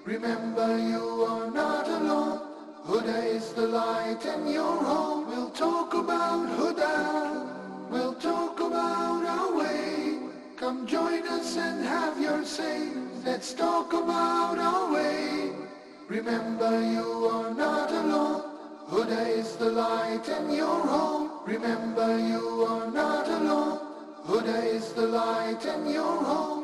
Remember you are not alone. Huda is the light in your home. We'll talk about Huda. We'll talk about our way. Come join us and have your say. Let's talk about our way. Remember you are not alone. Huda is the light in your home. Remember you are not alone. Huda is the light in your home.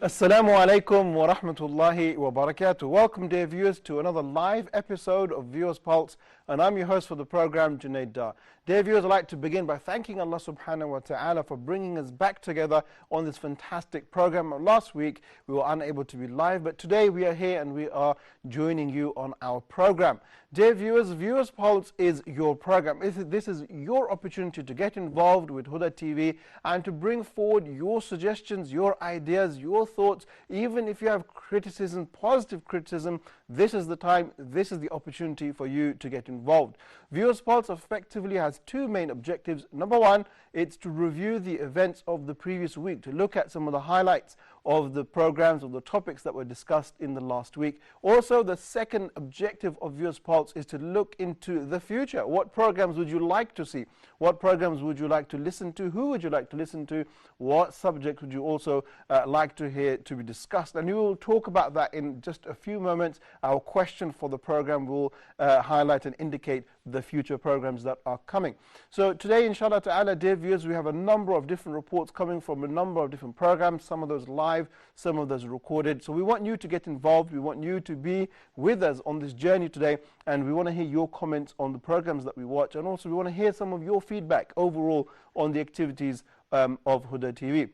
Assalamu alaikum wa rahmatullahi wa barakatuh. Welcome, dear viewers, to another live episode of Viewers Pulse, and I'm your host for the program, Junaid Dar. Dear viewers, I'd like to begin by thanking Allah subhanahu wa ta'ala for bringing us back together on this fantastic program. Last week we were unable to be live, but today we are here and we are joining you on our program. Dear viewers, Viewers Pulse is your program. This is your opportunity to get involved with Huda TV and to bring forward your suggestions, your ideas, your thoughts. Even if you have criticism, positive criticism, this is the time, this is the opportunity for you to get involved. Viewers Pulse effectively has two main objectives. Number one, it's to review the events of the previous week, to look at some of the highlights of the programs, of the topics that were discussed in the last week. Also, the second objective of Viewers Pulse is to look into the future. What programs would you like to see? What programs would you like to listen to? Who would you like to listen to? What subjects would you also like to hear to be discussed? And we will talk about that in just a few moments. Our question for the program will highlight and indicate the future programs that are coming. So today, inshallah ta'ala, dear viewers, we have a number of different reports coming from a number of different programs, some of those live, some of those recorded. So we want you to get involved, we want you to be with us on this journey today, and we want to hear your comments on the programs that we watch, and also we want to hear some of your feedback overall on the activities of Huda TV.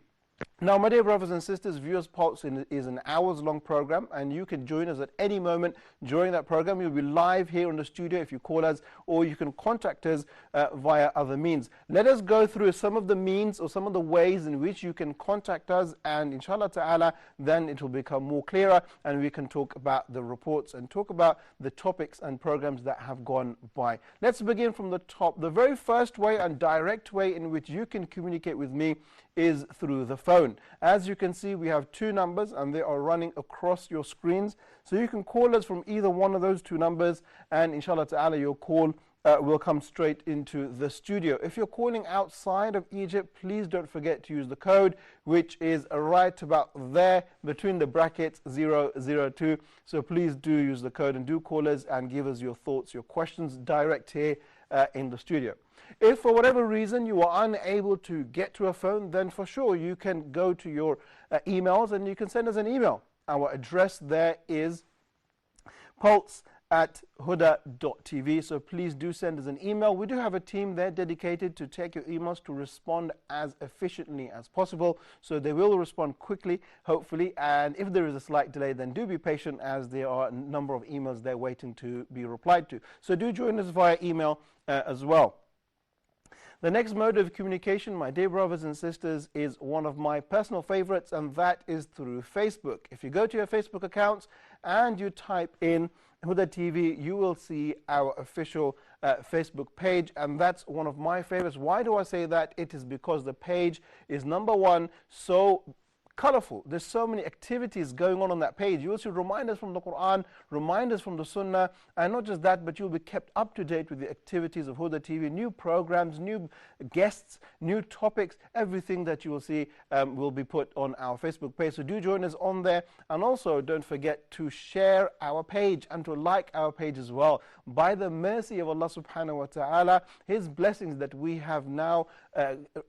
Now, my dear brothers and sisters, Viewers Pulse is an hours-long program, and you can join us at any moment during that program. You'll be live here in the studio if you call us, or you can contact us via other means. Let us go through some of the means or some of the ways in which you can contact us, and inshallah ta'ala, then it will become more clearer, and we can talk about the reports and talk about the topics and programs that have gone by. Let's begin from the top. The very first way and direct way in which you can communicate with me is through the phone. As you can see, we have two numbers and they are running across your screens. So you can call us from either one of those two numbers, and inshallah ta'ala your call will come straight into the studio. If you're calling outside of Egypt, please don't forget to use the code, which is right about there between the brackets 002. So please do use the code and do call us and give us your thoughts, your questions direct here in the studio. If for whatever reason you are unable to get to a phone, then for sure you can go to your emails and you can send us an email. Our address there is pulse@huda.tv. So please do send us an email. We do have a team there dedicated to take your emails, to respond as efficiently as possible. So they will respond quickly, hopefully. And if there is a slight delay, then do be patient, as there are a number of emails there waiting to be replied to. So do join us via email as well. The next mode of communication, my dear brothers and sisters, is one of my personal favorites, and that is through Facebook. If you go to your Facebook accounts and you type in Huda TV, you will see our official Facebook page, and that's one of my favorites. Why do I say that? It is because the page is, number one, so colorful. There's so many activities going on that page. You will see reminders from the Quran, reminders from the Sunnah, and not just that, but you'll be kept up to date with the activities of Huda TV, new programs, new guests, new topics. Everything that you will see will be put on our Facebook page. So do join us on there, and also don't forget to share our page and to like our page as well. By the mercy of Allah subhanahu wa ta'ala, His blessings, that we have now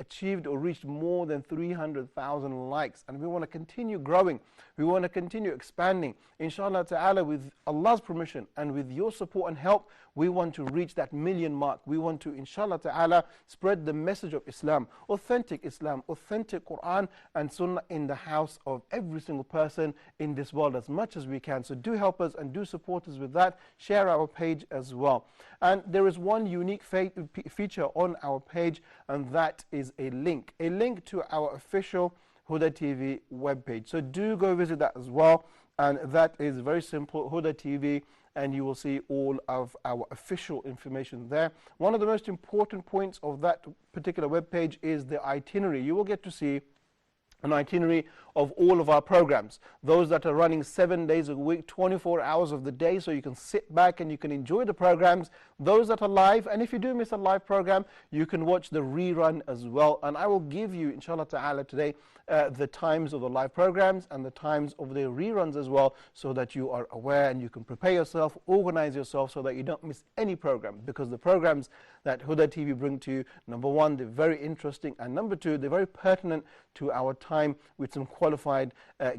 achieved or reached more than 300,000 likes, and we want to continue growing, we want to continue expanding, inshallah ta'ala. With Allah's permission and with your support and help, we want to reach that million mark. We want to, inshallah ta'ala, spread the message of Islam, authentic Quran and Sunnah in the house of every single person in this world as much as we can. So do help us and do support us with that. Share our page as well. And there is one unique feature on our page, and that is a link to our official Huda TV webpage. So do go visit that as well, and that is very simple, Huda TV, and you will see all of our official information there. One of the most important points of that particular webpage is the itinerary. You will get to see an itinerary of all of our programs. Those that are running 7 days a week, 24 hours of the day, so you can sit back and you can enjoy the programs. Those that are live, and if you do miss a live program, you can watch the rerun as well. And I will give you, inshallah ta'ala, today the times of the live programs and the times of the reruns as well, so that you are aware and you can prepare yourself, organize yourself so that you don't miss any program. Because the programs that Huda TV bring to you, number one, they're very interesting, and number two, they're very pertinent to our time, with some qualified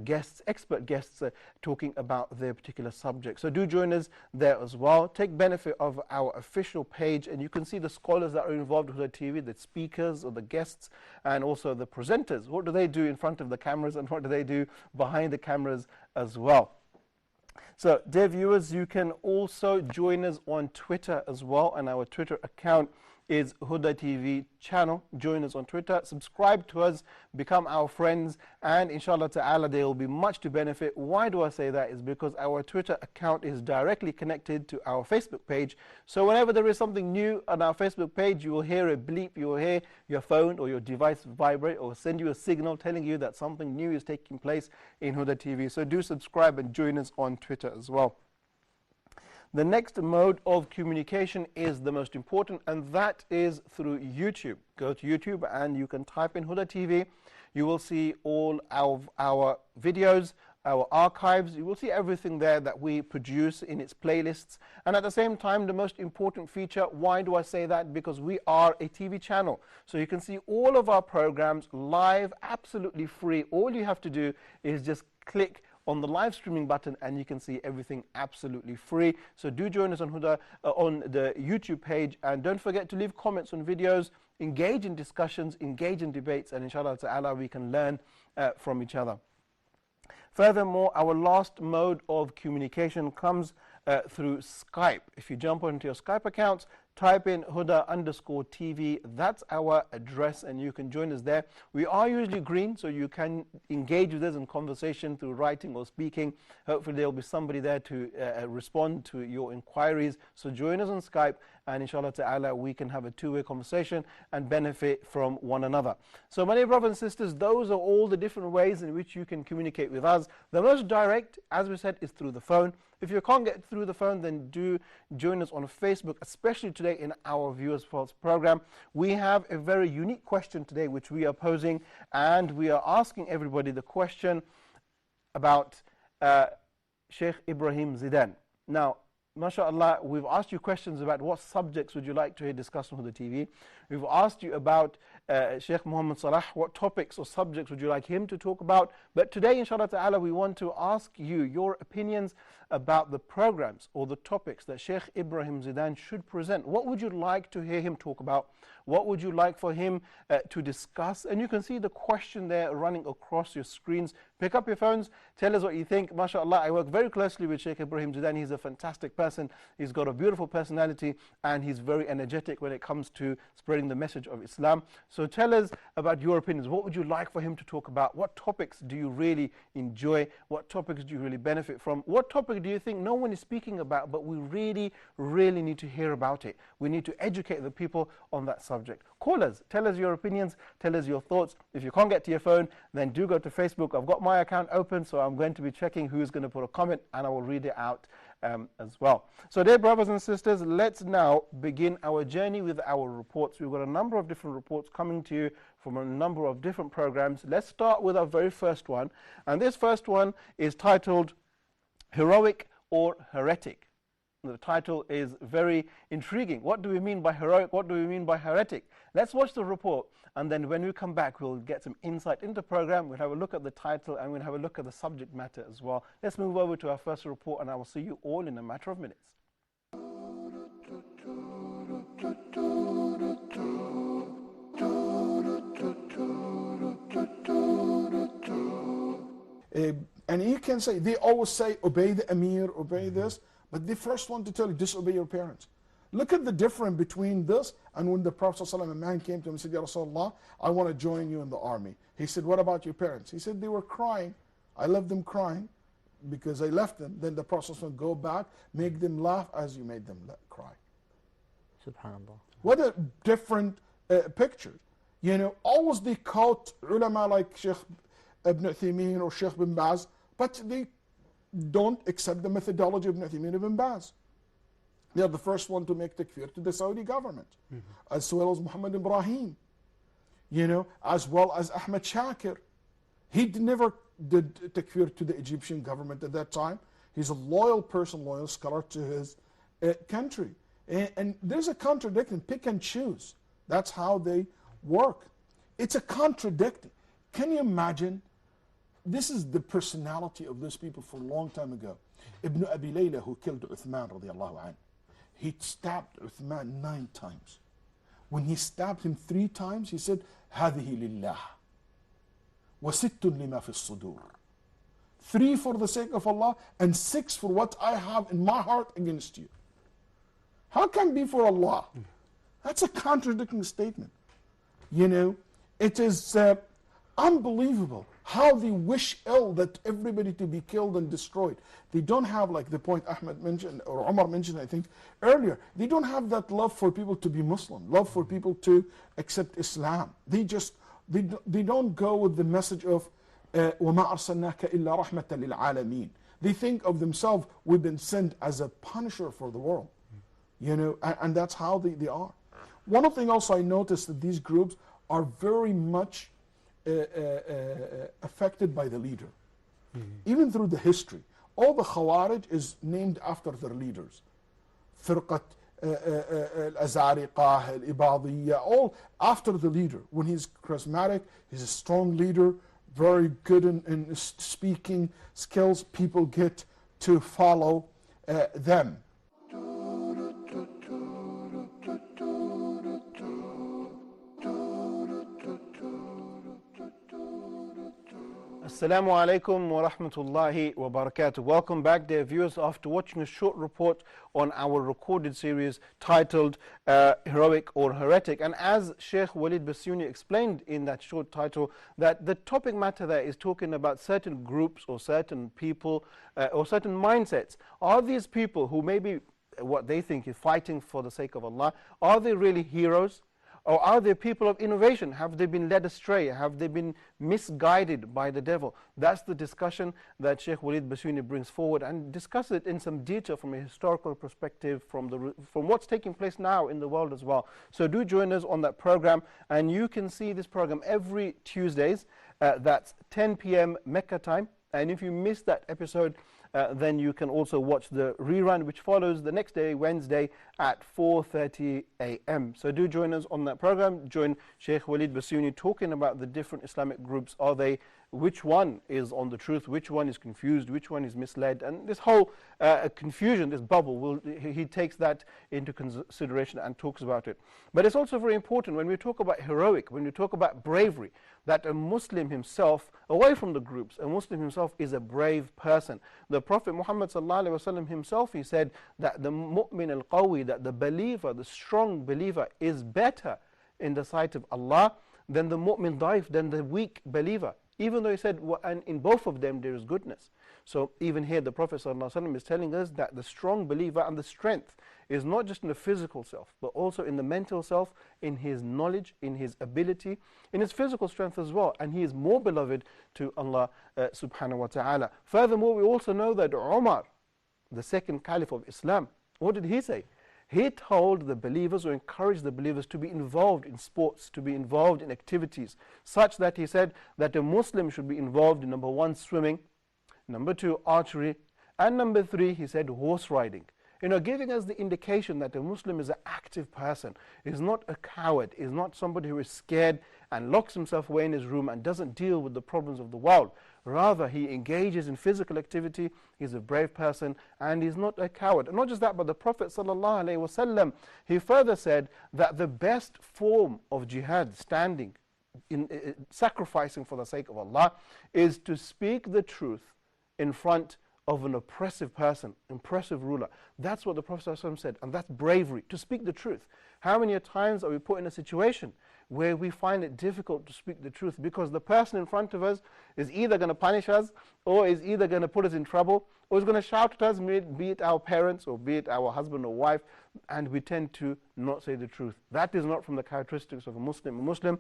guests, expert guests, talking about their particular subject. So do join us there as well. Take benefit of our official page, and you can see the scholars that are involved with Huda TV, the speakers or the guests, and also the presenters. What do they do in front of the cameras, and what do they do behind the cameras as well? So, dear viewers, you can also join us on Twitter as well, and our Twitter account is Huda TV channel. Join us on Twitter, subscribe to us, become our friends, and inshallah ta'ala there will be much to benefit. Why do I say that? Is because our Twitter account is directly connected to our Facebook page. So whenever there is something new on our Facebook page, you will hear a bleep, you will hear your phone or your device vibrate or send you a signal telling you that something new is taking place in Huda TV. So do subscribe and join us on Twitter as well. The next mode of communication is the most important, and that is through YouTube. Go to YouTube and you can type in Huda TV. You will see all of our videos, our archives. You will see everything there that we produce in its playlists. And at the same time, the most important feature, why do I say that? Because we are a TV channel. So you can see all of our programs live, absolutely free. All you have to do is just click on the live streaming button and you can see everything absolutely free. So do join us on Huda on the YouTube page, and don't forget to leave comments on videos, engage in discussions, engage in debates, and inshallah ta'ala we can learn from each other. Furthermore, our last mode of communication comes through Skype. If you jump onto your Skype accounts, type in Huda_TV. That's our address, and you can join us there. We are usually green, so you can engage with us in conversation through writing or speaking. Hopefully there will be somebody there to respond to your inquiries. So join us on Skype, and inshallah ta'ala we can have a two-way conversation and benefit from one another. So my dear brothers and sisters, those are all the different ways in which you can communicate with us. The most direct, as we said, is through the phone. If you can't get through the phone, then do join us on Facebook, especially today in our Viewers Pulse program. We have a very unique question today which we are posing, and we are asking everybody the question about Sheikh Ibrahim Zidan. Now, MashaAllah, we've asked you questions about what subjects would you like to hear discussed on the TV. We've asked you about Sheikh Muhammad Salah, what topics or subjects would you like him to talk about. But today, inshallah ta'ala, we want to ask you your opinions about the programs or the topics that Sheikh Ibrahim Zidan should present. What would you like to hear him talk about? What would you like for him to discuss? And you can see the question there running across your screens. Pick up your phones, tell us what you think. MashaAllah, I work very closely with Sheikh Ibrahim Zidan. He's a fantastic person. He's got a beautiful personality, and he's very energetic when it comes to spreading the message of Islam. So tell us about your opinions. What would you like for him to talk about? What topics do you really enjoy? What topics do you really benefit from? What topic do you think no one is speaking about, but we really, really need to hear about it? We need to educate the people on that subject. Call us, tell us your opinions, tell us your thoughts. If you can't get to your phone, then do go to Facebook. I've got my account open, so I'm going to be checking who's going to put a comment, and I will read it out as well. So dear brothers and sisters, let's now begin our journey with our reports. We've got a number of different reports coming to you from a number of different programs. Let's start with our very first one, and this first one is titled Heroic or Heretic. The title is very intriguing. What do we mean by heroic? What do we mean by heretic? Let's watch the report, and then when we come back, we'll get some insight into the program. We'll have a look at the title, and we'll have a look at the subject matter as well. Let's move over to our first report, and I will see you all in a matter of minutes. And you can say, they always say, obey the Amir, obey this, but the first one to tell you, disobey your parents. Look at the difference between this and when the Prophet ﷺ, a man came to him and said, Ya Rasulullah, I want to join you in the army. He said, what about your parents? He said, they were crying. I left them crying because I left them. Then the Prophet ﷺ, go back, make them laugh as you made them cry. Subhanallah. What a different picture. You know, always they quote ulama like Sheikh Ibn Uthaymeen or Sheikh bin Baz, but they don't accept the methodology of Ibn Uthaymeen ibn Baz. They are the first one to make takfir to the Saudi government, as well as Muhammad Ibrahim, as well as Ahmed Shakir. He never did takfir to the Egyptian government at that time. He's a loyal person, loyal scholar to his country. And there's a contradiction, pick and choose. That's how they work. It's a contradiction. Can you imagine? This is the personality of those people for a long time ago. Ibn Abi Layla, who killed Uthman radiallahu anhu, he stabbed Uthman 9 times. When he stabbed him 3 times, he said, هذه لله وست لما في الصدور. 3 for the sake of Allah and 6 for what I have in my heart against you. How can it be for Allah? That's a contradicting statement. It is unbelievable how they wish ill that everybody to be killed and destroyed. They don't have, like the point Ahmed mentioned, or Umar mentioned, I think, earlier. They don't have that love for people to be Muslim, love for people to accept Islam. They don't go with the message of وَمَا أَرْسَلْنَاكَ إِلَّا رَحْمَةً لِلْعَالَمِينَ. They think of themselves, we've been sent as a punisher for the world. And that's how they are. One of the things also I noticed that these groups are very much affected by the leader. Even through the history. All the Khawarij is named after their leaders. Firqat al-Azariqah, al-Ibadiyya, all after the leader. When he's charismatic, he's a strong leader, very good in speaking skills, people get to follow them. Assalamu alaikum wa rahmatullahi wa barakatuh. Welcome back, dear viewers, after watching a short report on our recorded series titled Heroic or Heretic. And as Sheikh Walid Basuni explained in that short title, that the topic matter there is talking about certain groups or certain people or certain mindsets. Are these people who maybe what they think is fighting for the sake of Allah, are they really heroes? Or are they people of innovation? Have they been led astray? Have they been misguided by the devil? That's the discussion that Sheikh Walid Basuni brings forward and discusses it in some detail from a historical perspective, from what's taking place now in the world as well. So do join us on that program, and you can see this program every Tuesdays. That's 10 p.m. Mecca time. And if you miss that episode, then you can also watch the rerun, which follows the next day, Wednesday, at 4:30 a.m. So do join us on that program. Join Sheikh Walid Basuni talking about the different Islamic groups. Which one is on the truth? Which one is confused? Which one is misled? And this whole confusion, this bubble, he takes that into consideration and talks about it. But it's also very important when we talk about heroic, when we talk about bravery, that a Muslim himself, away from the groups, a Muslim himself is a brave person. The Prophet Muhammad ﷺ himself, he said that the mu'min al-qawi, that the believer, the strong believer, is better in the sight of Allah than the mu'min daif, than the weak believer. Even though he said, and in both of them there is goodness. So even here the Prophet ﷺ is telling us that the strong believer and the strength is not just in the physical self, but also in the mental self, in his knowledge, in his ability, in his physical strength as well. And he is more beloved to Allah subhanahu wa ta'ala. Furthermore, we also know that Umar, the second caliph of Islam, what did he say? He told the believers, or encouraged the believers, to be involved in sports, to be involved in activities, such that he said that a Muslim should be involved in, number 1, swimming, number 2, archery, and number 3, he said, horse riding. Giving us the indication that a Muslim is an active person, is not a coward, is not somebody who is scared and locks himself away in his room and doesn't deal with the problems of the world. Rather, he engages in physical activity, he's a brave person, and he's not a coward. And not just that, but the Prophet ﷺ, he further said that the best form of jihad, standing, sacrificing for the sake of Allah, is to speak the truth in front of an oppressive person, oppressive ruler. That's what the Prophet ﷺ said, and that's bravery, to speak the truth. How many times are we put in a situation where we find it difficult to speak the truth because the person in front of us is either going to punish us, or is either going to put us in trouble, or is going to shout at us, be it our parents or be it our husband or wife, and we tend to not say the truth. That is not from the characteristics of a Muslim. A Muslim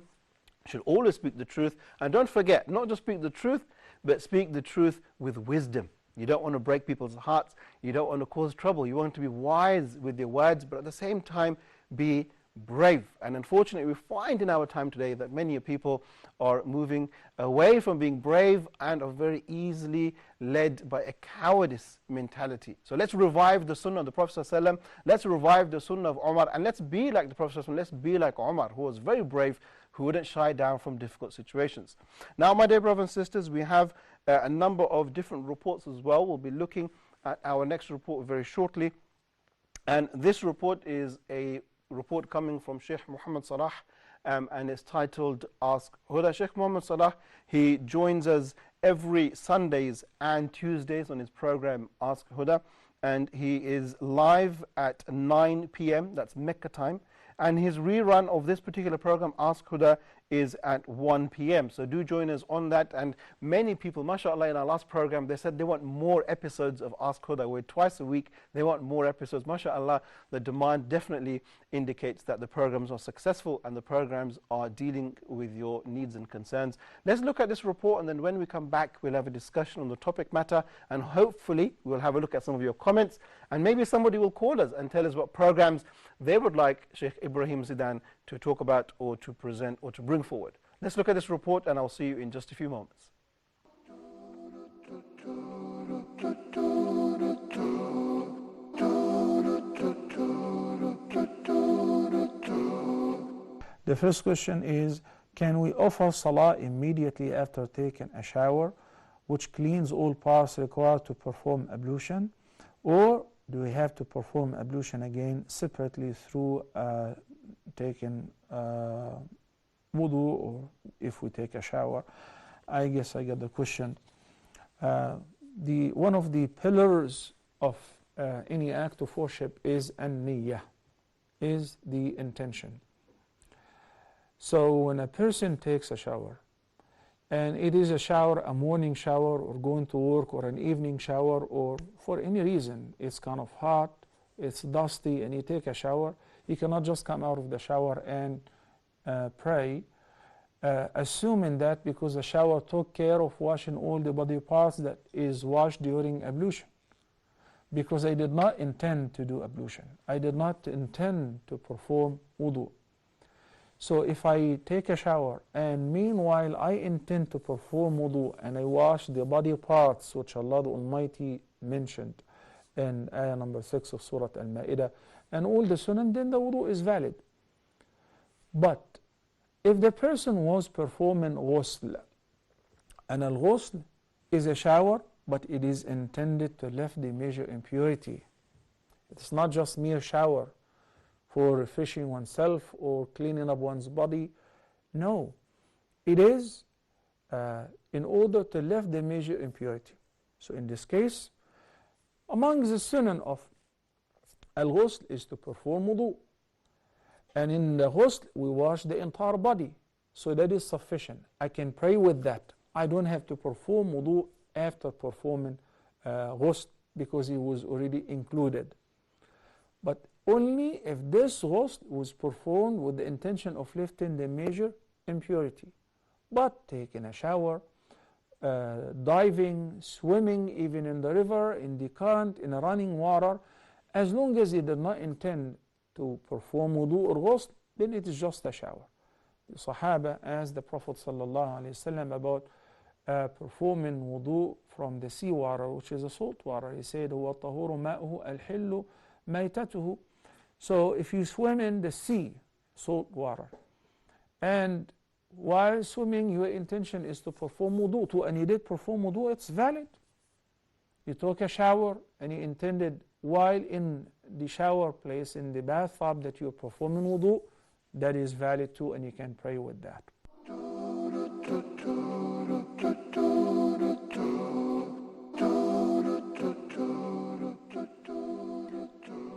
should always speak the truth. And don't forget, not just speak the truth, but speak the truth with wisdom. You don't want to break people's hearts. You don't want to cause trouble. You want to be wise with your words, but at the same time, be brave. And unfortunately, we find in our time today that many people are moving away from being brave and are very easily led by a cowardice mentality. So let's revive the sunnah of the Prophet ﷺ. Let's revive the sunnah of Umar, and let's be like the Prophet ﷺ. Let's be like Umar, who was very brave, who wouldn't shy down from difficult situations. Now, my dear brothers and sisters, we have a number of different reports as well. We'll be looking at our next report very shortly. And this report is a report coming from Sheikh Muhammad Salah, and it's titled Ask Huda. Sheikh Muhammad Salah, he joins us every Sundays and Tuesdays on his program Ask Huda, and he is live at 9 p.m. that's Mecca time, and his rerun of this particular program Ask Huda is at 1 p.m. So do join us on that. And many people, mashallah, in our last program, they said they want more episodes of Ask Huda. We're twice a week. They want more episodes. Mashallah, the demand definitely indicates that the programs are successful and the programs are dealing with your needs and concerns. Let's look at this report, and then when we come back, we'll have a discussion on the topic matter, and hopefully we'll have a look at some of your comments, and maybe somebody will call us and tell us what programs they would like Sheikh Ibrahim Zidan to talk about or to present or to bring forward. Let's look at this report, and I'll see you in just a few moments. The first question is, can we offer salah immediately after taking a shower, which cleans all parts required to perform ablution, or do we have to perform ablution again separately through taking wudu, or if we take a shower? I guess I got the question. One of the pillars of any act of worship is an-niyyah, is the intention. So when a person takes a shower, and it is a shower, a morning shower, or going to work, or an evening shower, or for any reason, it's kind of hot, it's dusty, and you take a shower, you cannot just come out of the shower and pray, assuming that because the shower took care of washing all the body parts that is washed during ablution. Because I did not intend to do ablution. I did not intend to perform wudu. So if I take a shower and meanwhile I intend to perform wudu and I wash the body parts which Allah the Almighty mentioned in ayah number 6 of Surah Al-Ma'idah and all the sunnah, then the wudu is valid. But if the person was performing ghusl, and al-ghusl is a shower, but it is intended to lift the major impurity. It's not just mere shower for refreshing oneself or cleaning up one's body. No, it is in order to lift the major impurity. So in this case, among the sunnah of al-ghusl is to perform wudu. And in the ghusl, we wash the entire body. So that is sufficient. I can pray with that. I don't have to perform wudu after performing ghusl because it was already included. But only if this ghusl was performed with the intention of lifting the major impurity. But taking a shower, diving, swimming, even in the river, in the current, in the running water, as long as you did not intend to perform wudu or ghusl, then it is just a shower. The Sahaba asked the Prophet ﷺ about performing wudu from the seawater, which is a salt water. He said, هُوَ الطَّهُورُ مَاءُهُ الْحِلُّ مَيْتَتُهُ. So if you swim in the sea, salt water, and while swimming your intention is to perform wudu too, and you did perform wudu, it's valid. You took a shower and you intended while in the shower place, in the bathtub, that you're performing wudu, that is valid too, and you can pray with that.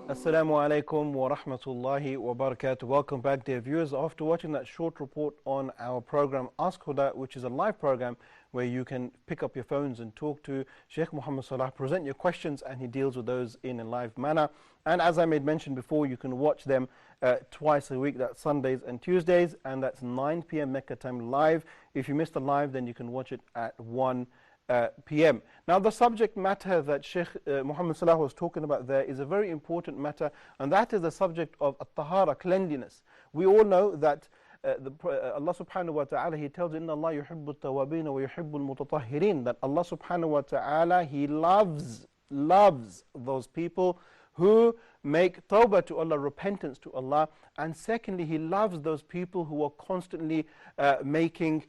Assalamu alaikum wa rahmatullahi wa barakatuh. Welcome back, dear viewers. After watching that short report on our program Ask Huda, which is a live program where you can pick up your phones and talk to Sheikh Muhammad Salah, present your questions, and he deals with those in a live manner. And as I made mention before, you can watch them twice a week. That's Sundays and Tuesdays, and that's 9 p.m. Mecca time live. If you missed the live, then you can watch it at 1 p.m. Now, the subject matter that Sheikh Muhammad Salah was talking about there is a very important matter, and that is the subject of at-tahara, cleanliness. We all know that Allah subhanahu wa ta'ala, He tells, Inna Allah yuhibbu at-tawabin wa yuhibbu al-mutatahhirin, that Allah subhanahu wa ta'ala, He loves those people who make tawbah to Allah, repentance to Allah. And secondly, He loves those people who are constantly making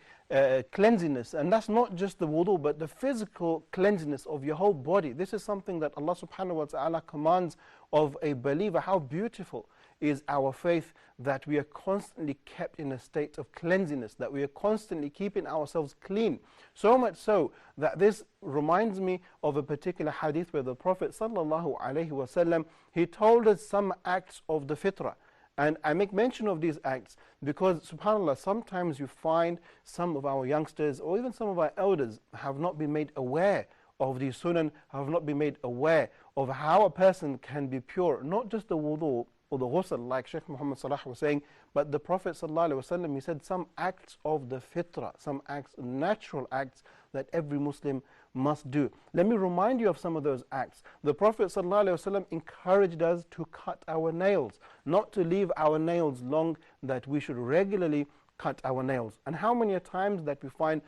cleanliness. And that's not just the wudu, but the physical cleanliness of your whole body. This is something that Allah subhanahu wa ta'ala commands of a believer. How beautiful is our faith, that we are constantly kept in a state of cleanliness, that we are constantly keeping ourselves clean. So much so that this reminds me of a particular hadith where the Prophet sallallahu alaihi wasallam, he told us some acts of the fitrah. And I make mention of these acts because, subhanAllah, sometimes you find some of our youngsters or even some of our elders have not been made aware of these sunan, have not been made aware of how a person can be pure, not just the wudu or the ghusl, like Sheikh Muhammad Salah was saying, but the Prophet ﷺ, he said some acts of the fitrah, some acts, natural acts that every Muslim must do. Let me remind you of some of those acts. The Prophet ﷺ encouraged us to cut our nails, not to leave our nails long, that we should regularly cut our nails. And how many times that we find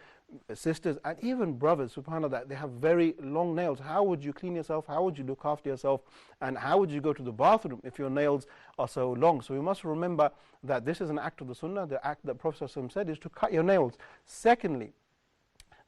sisters and even brothers, subhanAllah, that they have very long nails. How would you clean yourself? How would you look after yourself? And how would you go to the bathroom if your nails are so long? So we must remember that this is an act of the sunnah. The act that Prophet ﷺ said is to cut your nails. Secondly,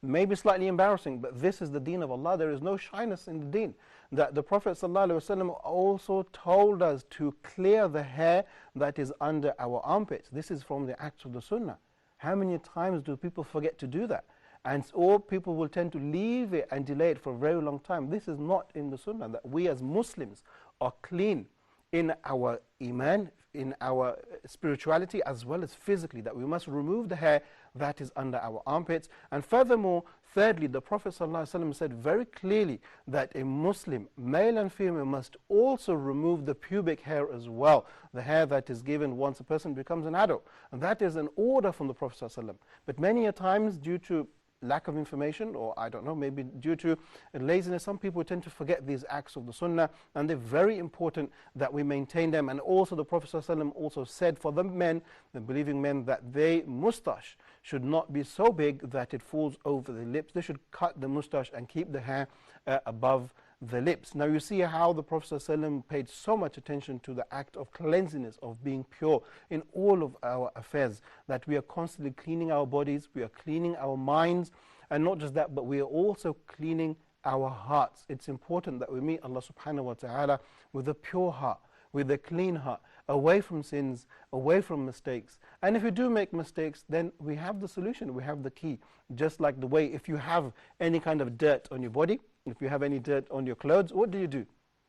maybe slightly embarrassing, but this is the deen of Allah. There is no shyness in the deen. That the Prophet ﷺ also told us to clear the hair that is under our armpits. This is from the acts of the sunnah. How many times do people forget to do that? And or people will tend to leave it and delay it for a very long time. This is not in the sunnah, that we as Muslims are clean in our iman, in our spirituality, as well as physically, that we must remove the hair that is under our armpits. And furthermore, thirdly, the Prophet ﷺ said very clearly that a Muslim, male and female, must also remove the pubic hair as well, the hair that is given once a person becomes an adult. And that is an order from the Prophet ﷺ. But many a times, due to lack of information, or I don't know, maybe due to laziness, some people tend to forget these acts of the sunnah, and they're very important that we maintain them. And also the Prophet ﷺ also said for the men, the believing men, that their moustache should not be so big that it falls over the lips. They should cut the moustache and keep the hair above the lips. Now you see how the Prophet ﷺ paid so much attention to the act of cleanliness, of being pure in all of our affairs, that we are constantly cleaning our bodies, we are cleaning our minds, and not just that, but we are also cleaning our hearts. It's important that we meet Allah subhanahu wa ta'ala with a pure heart, with a clean heart, away from sins, away from mistakes. And if you do make mistakes, then we have the solution, we have the key. Just like the way, if you have any kind of dirt on your body, if you have any dirt on your clothes, what do?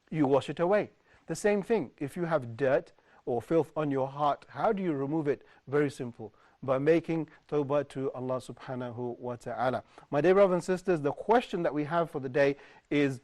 You wash it away. The same thing, if you have dirt or filth on your heart, how do you remove it? Very simple, by making tawbah to Allah subhanahu wa ta'ala. My dear brothers and sisters, the question that we have for the day is,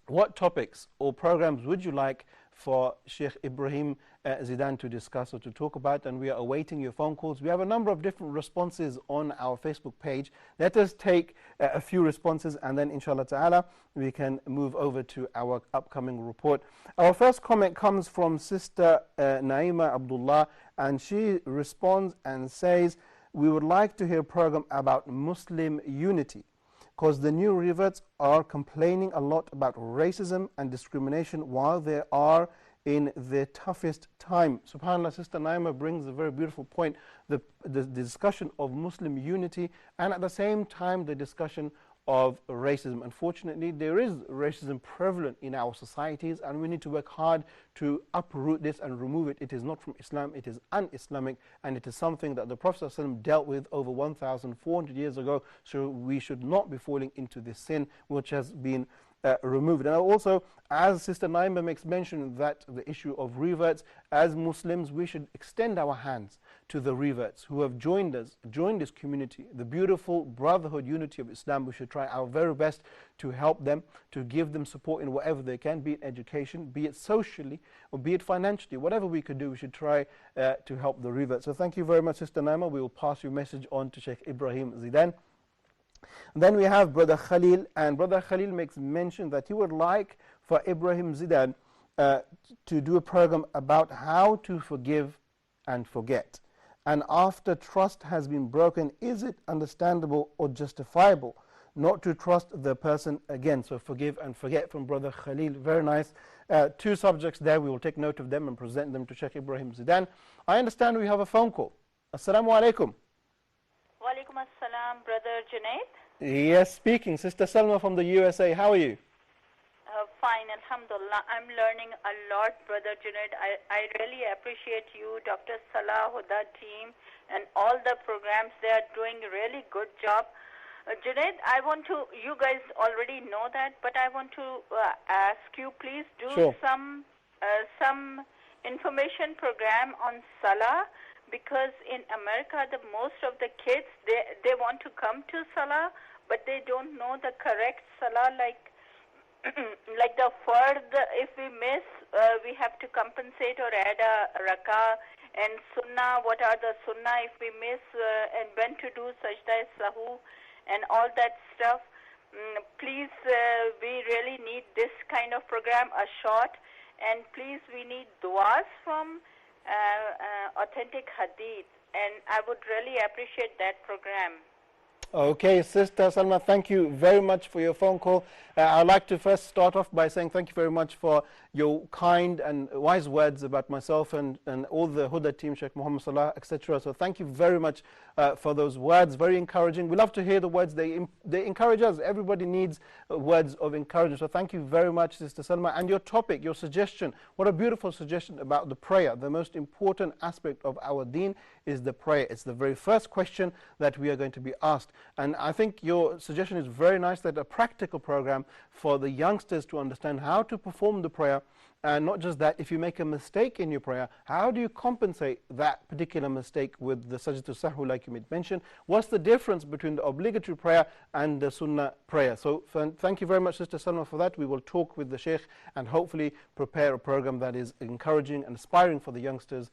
what topics or programs would you like for Sheikh Ibrahim Zidan to discuss or to talk about? And we are awaiting your phone calls. We have a number of different responses on our Facebook page. Let us take a few responses, and then inshallah ta'ala we can move over to our upcoming report. Our first comment comes from Sister Naima Abdullah, and she responds and says, we would like to hear a program about Muslim unity, because the new reverts are complaining a lot about racism and discrimination while they are in their toughest time. SubhanAllah, Sister Naima brings a very beautiful point, the discussion of Muslim unity, and at the same time the discussion of racism. Unfortunately, there is racism prevalent in our societies, and we need to work hard to uproot this and remove it. It is not from Islam, it is un-Islamic, and it is something that the Prophet ﷺ dealt with over 1,400 years ago, so we should not be falling into this sin which has been removed. And also, as Sister Naima makes mention that the issue of reverts, as Muslims we should extend our hands to the reverts who have joined us, joined this community, the beautiful brotherhood unity of Islam. We should try our very best to help them, to give them support in whatever they can, be it education, be it socially, or be it financially. Whatever we could do, we should try to help the reverts. So thank you very much, Sister Naima. We will pass your message on to Sheikh Ibrahim Zidan. And then we have Brother Khalil, and Brother Khalil makes mention that he would like for Ibrahim Zidan to do a program about how to forgive and forget. And after trust has been broken, is it understandable or justifiable not to trust the person again? So forgive and forget from Brother Khalil. Very nice. Two subjects there. We will take note of them and present them to Sheikh Ibrahim Zidan. I understand we have a phone call. Assalamu alaikum. Wa alaikum assalam, Brother Junaid. Yes, speaking. Sister Salma from the USA. How are you? Fine, alhamdulillah. I'm learning a lot, Brother Junaid. I really appreciate you, Dr. Salah, Huda team, and all the programs. They are doing a really good job. Junaid, you guys already know that, but I want to ask you, please do some information program on Salah, because in America, most of the kids, they want to come to Salah, but they don't know the correct Salah, like the fard, if we miss, we have to compensate or add a rakah, and sunnah, what are the sunnah if we miss, and when to do sajda sahu, and all that stuff. Please, we really need this kind of program, a short, and please, we need du'as from authentic hadith, and I would really appreciate that program. Okay, Sister Salma, thank you very much for your phone call. I'd like to first start off by saying thank you very much for your kind and wise words about myself and all the Huda team, Sheikh Muhammad Salah, etc. So thank you very much for those words, very encouraging. We love to hear the words, they encourage us. Everybody needs words of encouragement. So thank you very much, Sister Salma. And your topic, your suggestion, what a beautiful suggestion about the prayer. The most important aspect of our deen is the prayer. It's the very first question that we are going to be asked. And I think your suggestion is very nice, that a practical program for the youngsters to understand how to perform the prayer. And not just that, if you make a mistake in your prayer, how do you compensate that particular mistake with the sajdatul sahwi, like you mentioned? What's the difference between the obligatory prayer and the sunnah prayer? So thank you very much, Sister Salma, for that. We will talk with the Sheikh and hopefully prepare a program that is encouraging and inspiring for the youngsters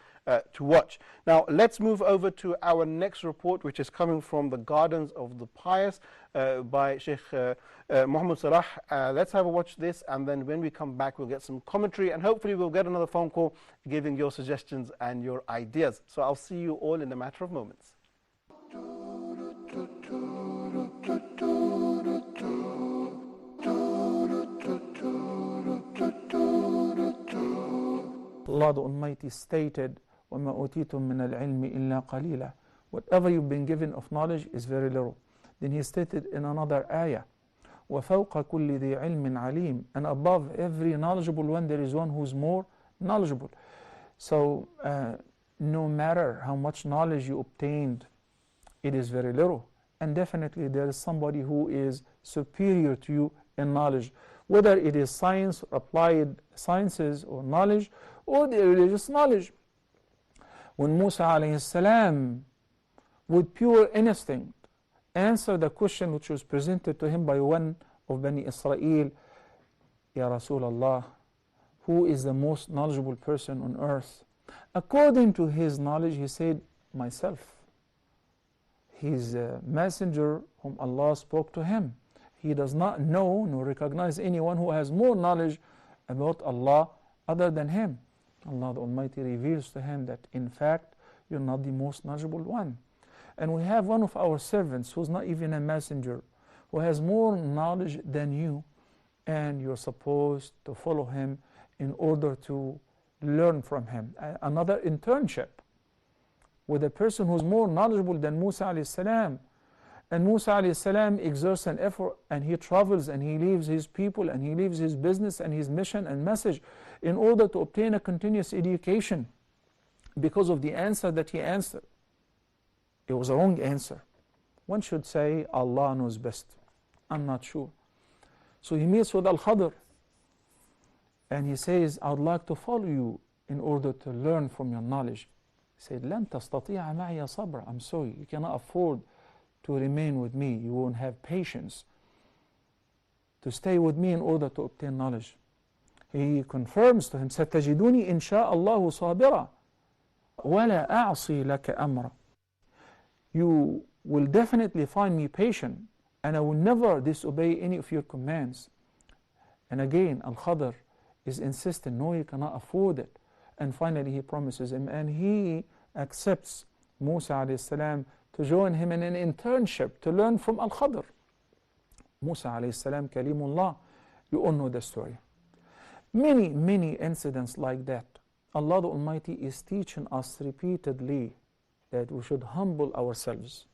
to watch. Now let's move over to our next report, which is coming from the Gardens of the Pious by Sheikh Muhammad Salah. Let's have a watch this, and then when we come back we'll get some commentary, and hopefully we'll get another phone call giving your suggestions and your ideas. So I'll see you all in a matter of moments. Allah the Almighty stated, وَمَا أُوتِيتُم مِّنَ الْعِلْمِ إِلَّا قَلِيلًا. Whatever you've been given of knowledge is very little. Then he stated in another ayah, وَفَوْقَ كُلِّ ذِي عِلْمٍ عَلِيمٍ. And above every knowledgeable one, there is one who's more knowledgeable. So no matter how much knowledge you obtained, it is very little. And definitely there is somebody who is superior to you in knowledge, whether it is science, applied sciences, or knowledge, or the religious knowledge. When Musa alayhi salam, with pure instinct, answered the question which was presented to him by one of Bani Israel, Ya Rasulullah, who is the most knowledgeable person on earth? According to his knowledge, he said, myself. He's a messenger whom Allah spoke to him. He does not know nor recognize anyone who has more knowledge about Allah other than him. Allah the Almighty reveals to him that in fact you're not the most knowledgeable one. And we have one of our servants who's not even a messenger, who has more knowledge than you, and you're supposed to follow him in order to learn from him. Another internship with a person who's more knowledgeable than Musa alayhi salam. And Musa alayhi salam exerts an effort, and he travels and he leaves his people and he leaves his business and his mission and message in order to obtain a continuous education because of the answer that he answered. It was a wrong answer. One should say Allah knows best. I'm not sure. So he meets with Al-Khadr and he says, I would like to follow you in order to learn from your knowledge. He said, لن تستطيع معي صبرا. I'm sorry, you cannot afford to remain with me. You won't have patience to stay with me in order to obtain knowledge. He confirms to him, ستجدني إن شاء الله صابرا ولا أعصي لك أمرا. You will definitely find me patient and I will never disobey any of your commands. And again, Al-Khadr is insistent, no, you cannot afford it. And finally he promises him, and he accepts Musa alayhi salam to join him in an internship to learn from Al-Khadr. Musa alayhi salam, Kalimullah, you all know the story. Many, many incidents like that. Allah the Almighty is teaching us repeatedly that we should humble ourselves.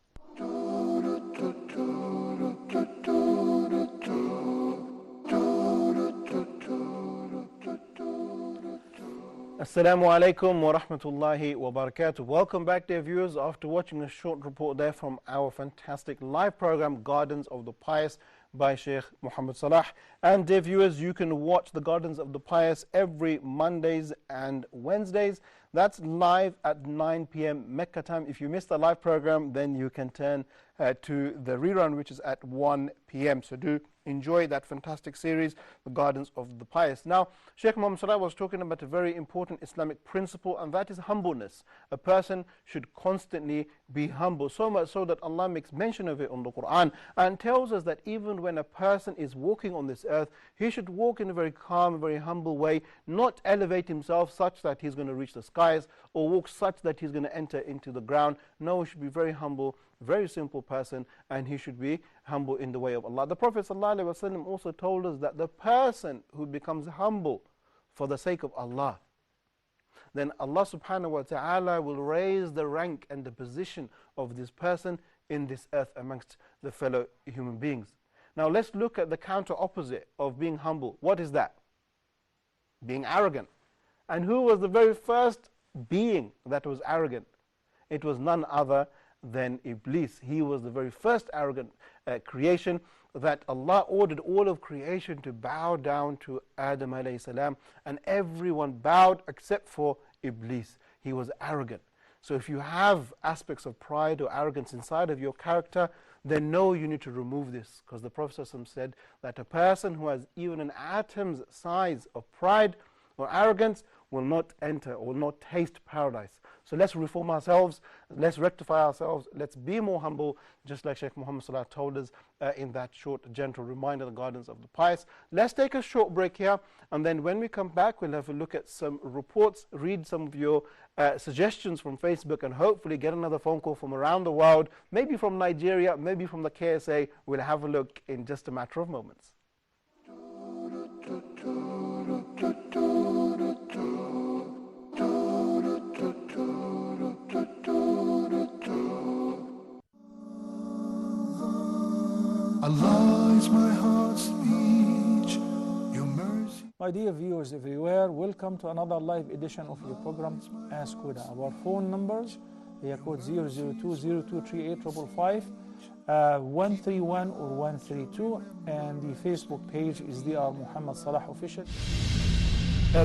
Assalamu alaikum wa rahmatullahi wa barakatuh. Welcome back, dear viewers, after watching a short report there from our fantastic live program, Gardens of the Pious, by Sheikh Muhammad Salah. And dear viewers, you can watch the Gardens of the Pious every Mondays and Wednesdays. That's live at 9 p.m. Mecca time. If you missed the live program, then you can turn to the rerun, which is at 1 p.m. So do enjoy that fantastic series, The Gardens of the Pious. Now, Sheikh Muhammad Salah was talking about a very important Islamic principle, and that is humbleness. A person should constantly be humble, so much so that Allah makes mention of it on the Quran and tells us that even when a person is walking on this earth, he should walk in a very calm, very humble way, not elevate himself such that he's going to reach the skies, or walk such that he's going to enter into the ground. No, he should be very humble, very simple person, and he should be humble in the way of Allah. The Prophet ﷺ also told us that the person who becomes humble for the sake of Allah, then Allah subhanahu wa ta'ala will raise the rank and the position of this person in this earth amongst the fellow human beings. Now let's look at the counter opposite of being humble. What is that? Being arrogant. And who was the very first being that was arrogant? It was none other than Iblis. He was the very first arrogant creation that Allah ordered all of creation to bow down to Adam alayhi salam, and everyone bowed except for Iblis. He was arrogant. So if you have aspects of pride or arrogance inside of your character, then know you need to remove this, because the Prophet said that a person who has even an atom's size of pride or arrogance will not enter or will not taste paradise. So let's reform ourselves, let's rectify ourselves, let's be more humble, just like Sheikh Muhammad Salah told us in that short, gentle reminder, the Gardens of the Pious. Let's take a short break here, and then when we come back, we'll have a look at some reports, read some of your suggestions from Facebook, and hopefully get another phone call from around the world, maybe from Nigeria, maybe from the KSA. We'll have a look in just a matter of moments. Allah is my heart's speech, your mercy. My dear viewers everywhere, welcome to another live edition of your program, Ask Huda. Our phone numbers, they are code 002-0238-555, 131 or 132, and the Facebook page is Dr. Muhammad Salah Official.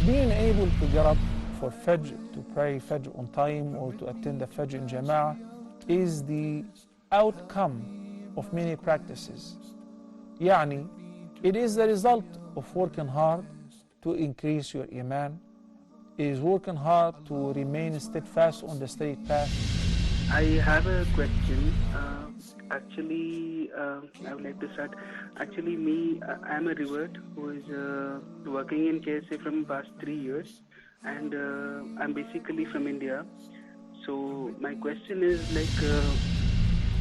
Being able to get up for Fajr, to pray Fajr on time, or to attend the Fajr in Jama'ah is the outcome of many practices. Yani, it is the result of working hard to increase your iman, it is working hard to remain steadfast on the straight path. I have a question. I would like to start. Actually, I'm a revert who is working in KSA from past 3 years, and I'm basically from India. So my question is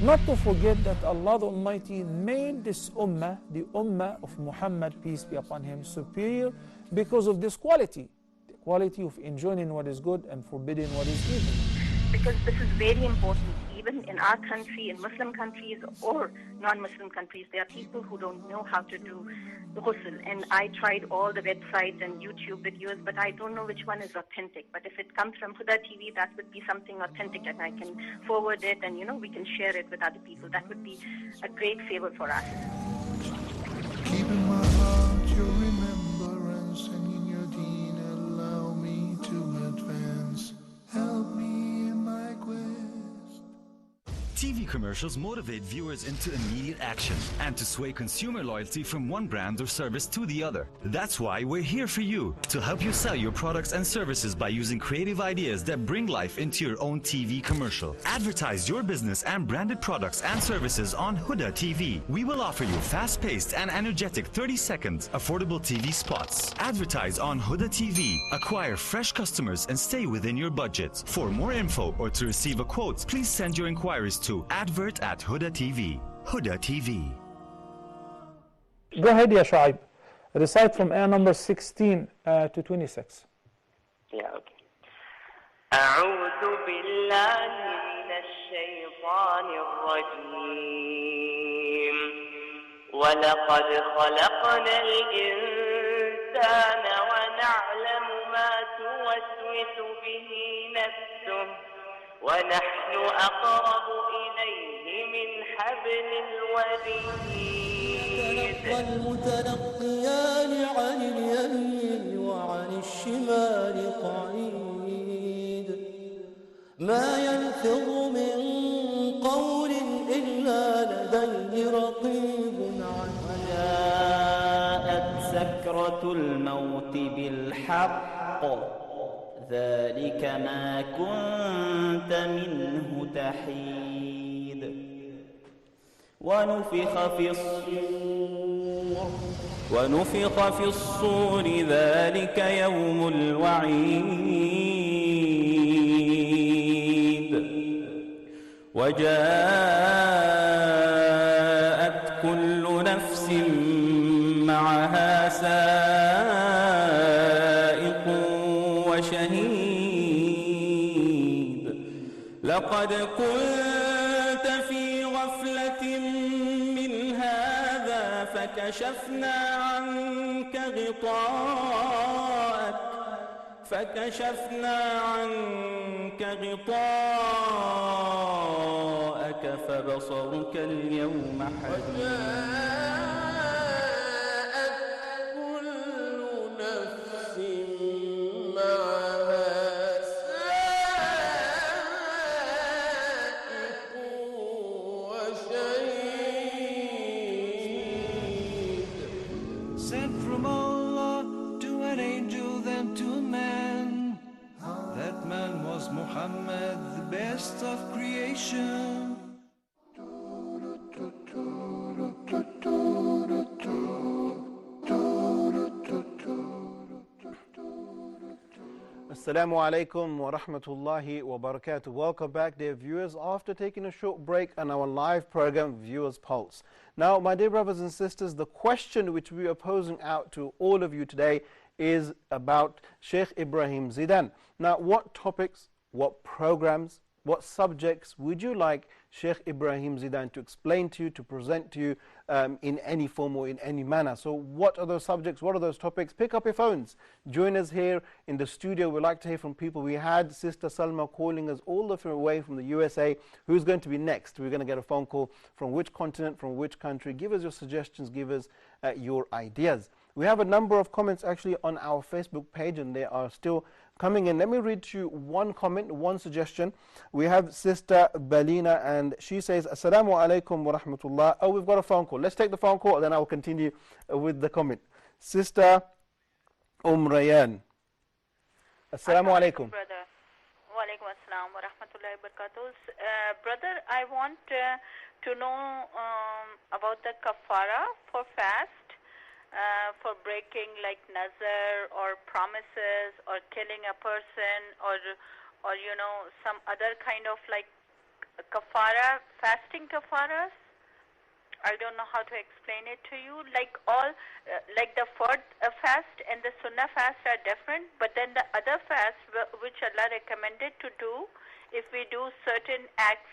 not to forget that Allah the Almighty made this ummah, the ummah of Muhammad, peace be upon him, superior because of this quality, the quality of enjoining what is good and forbidding what is evil. Because this is very important. Even in our country, in Muslim countries or non-Muslim countries, there are people who don't know how to do the ghusl. And I tried all the websites and YouTube videos, but I don't know which one is authentic. But if it comes from Huda TV, that would be something authentic, and I can forward it, and we can share it with other people. That would be a great favor for us. Keeping my heart TV commercials motivate viewers into immediate action and to sway consumer loyalty from one brand or service to the other. That's why we're here for you, to help you sell your products and services by using creative ideas that bring life into your own TV commercial. Advertise your business and branded products and services on Huda TV. We will offer you fast-paced and energetic 30-second affordable TV spots. Advertise on Huda TV. Acquire fresh customers and stay within your budget. For more info or to receive a quote, please send your inquiries to advert@Huda TV. Huda TV. Go ahead, Ya Shuaib. Recite from ayah number 16 to 26. Yeah, okay. أعوذ بالله من الشيطان الرجيم ولقد خلقنا الإنسان ونعلم ما توسوس به نفسه ونحن أقرب إليه من حبل الوريد. يتلقى المتلقيان عن اليمين وعن الشمال قعيد ما يلفظ من قول إلا لديه رقيب عتيد. وجاءت سكرة الموت بالحق ذلك ما كنت منه تحيد ونفخ في الصور ذلك يوم الوعيد وجاءت كل نفس معها سائق وشهيد لقد كنت في غفلة من هذا فكشفنا عنك غطاءك فبصرك اليوم حديد. Sent from Allah to an angel, then to man. That man was Muhammad, the best of creation. Assalamu alaikum wa rahmatullahi wa barakatuh. Welcome back, dear viewers, after taking a short break on our live program, Viewers Pulse. Now, my dear brothers and sisters, the question which we are posing out to all of you today is about Sheikh Ibrahim Zidan. Now, what topics, what programs, what subjects would you like Sheikh Ibrahim Zidan to explain to you, to present to you in any form or in any manner? So what are those subjects, what are those topics? Pick up your phones. Join us here in the studio. We'd like to hear from people. We had Sister Salma calling us all the way from the USA. Who's going to be next? We're going to get a phone call from which continent, from which country. Give us your suggestions, give us your ideas. We have a number of comments actually on our Facebook page, and they are still coming in. Let me read to you one comment, one suggestion. We have Sister Balina, and she says, Assalamu alaikum wa rahmatullah. Oh, we've got a phone call. Let's take the phone call, and then I'll continue with the comment. Sister Rayan. Assalamu alaikum. Brother. Wa alaikum assalam wa rahmatullahi wa barakatuh. Brother, I want to know about the kafara for fast. For breaking like nazar or promises or killing a person or you know some other kind of like kafara, fasting kafaras. I don't know how to explain it to you. Like all, like the fourth fast and the sunnah fast are different, but then the other fast which Allah recommended to do if we do certain acts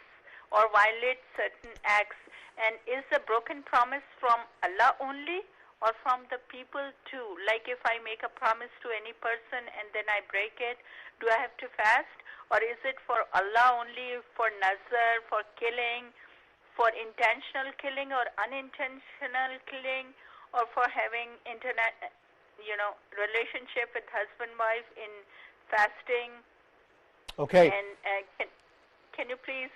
or violate certain acts, and is the broken promise from Allah only or from the people too? Like if I make a promise to any person and then I break it, do I have to fast? Or is it for Allah only, for nazar, for killing, for intentional killing or unintentional killing, or for having relationship with husband wife in fasting? Okay. And can you please